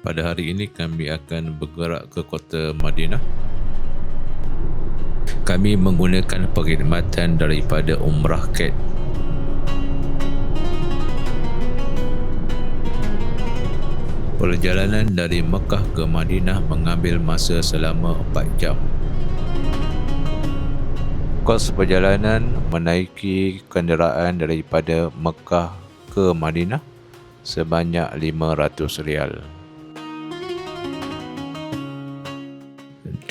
Pada hari ini kami akan bergerak ke kota Madinah. Kami menggunakan perkhidmatan daripada Umrah CAT. Perjalanan dari Mekah ke Madinah mengambil masa selama 4 jam. Kos perjalanan menaiki kenderaan daripada Mekah ke Madinah sebanyak RM500.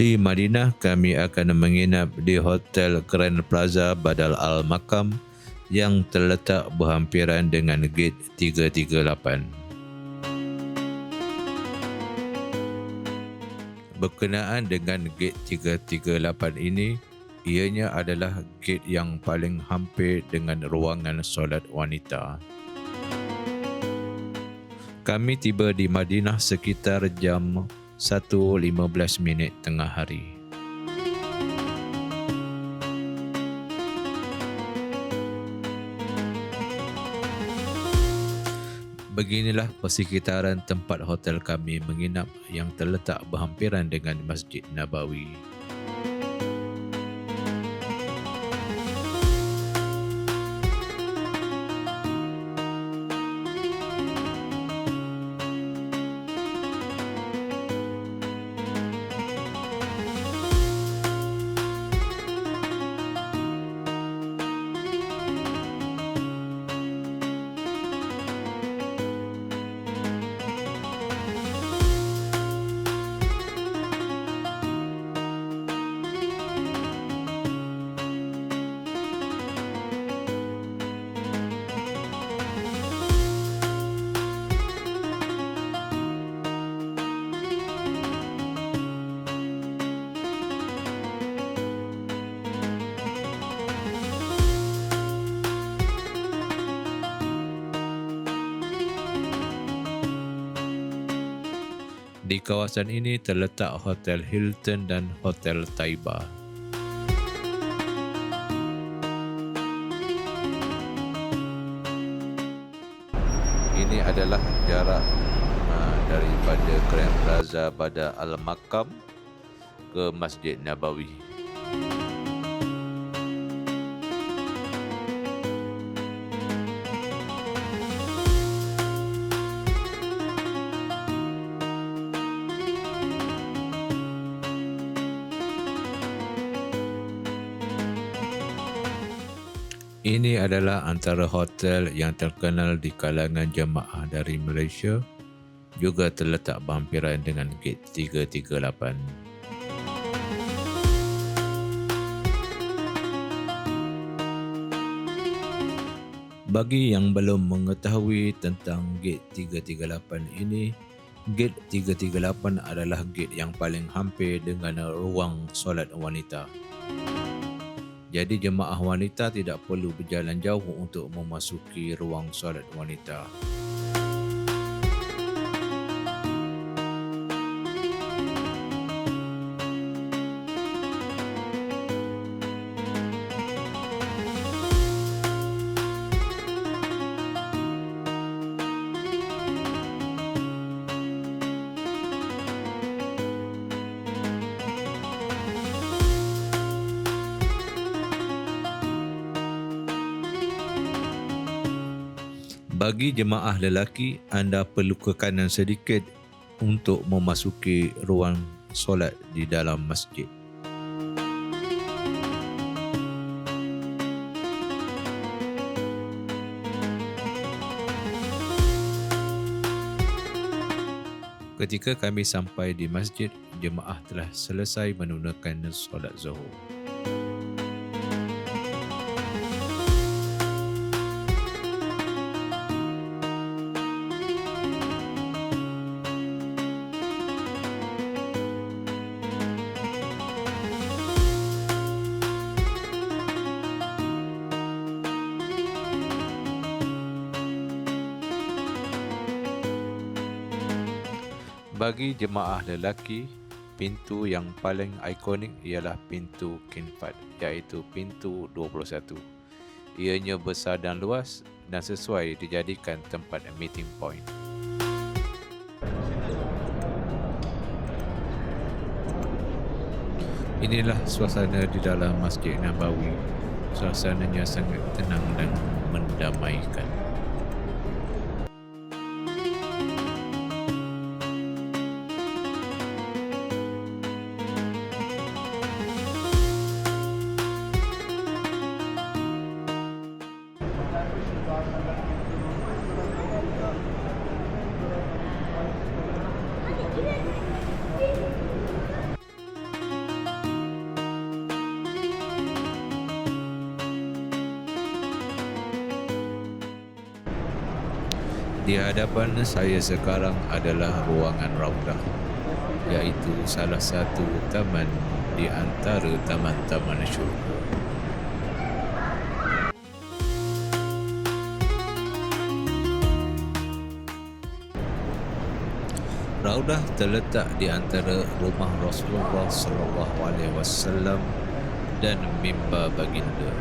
Di Madinah, kami akan menginap di Hotel Grand Plaza Badal Al Makam yang terletak berhampiran dengan Gate 338. Berkenaan dengan Gate 338 ini, ianya adalah gate yang paling hampir dengan ruangan solat wanita. Kami tiba di Madinah sekitar jam 1.15 tengah hari. Beginilah persekitaran tempat hotel kami menginap yang terletak berhampiran dengan Masjid Nabawi. Di kawasan ini terletak Hotel Hilton dan Hotel Taiba. Ini adalah jarak daripada Grand Plaza Badal Al Makam ke Masjid Nabawi. Ini adalah antara hotel yang terkenal di kalangan jemaah dari Malaysia, juga terletak berhampiran dengan Gate 338. Bagi yang belum mengetahui tentang Gate 338 ini, Gate 338 adalah gate yang paling hampir dengan ruang solat wanita. Jadi jemaah wanita tidak perlu berjalan jauh untuk memasuki ruang solat wanita. Bagi jemaah lelaki, anda perlu ke kanan sedikit untuk memasuki ruang solat di dalam masjid. Ketika kami sampai di masjid, jemaah telah selesai menunaikan solat Zuhur. Bagi jemaah lelaki, pintu yang paling ikonik ialah pintu Kinfat, iaitu pintu 21. Ianya besar dan luas dan sesuai dijadikan tempat meeting point. Inilah suasana di dalam Masjid Nabawi. Suasananya sangat tenang dan mendamaikan. Di hadapan saya sekarang adalah ruangan Raudah, iaitu salah satu taman di antara taman-taman syurga. Raudah terletak di antara rumah Rasulullah SAW dan mimbar baginda.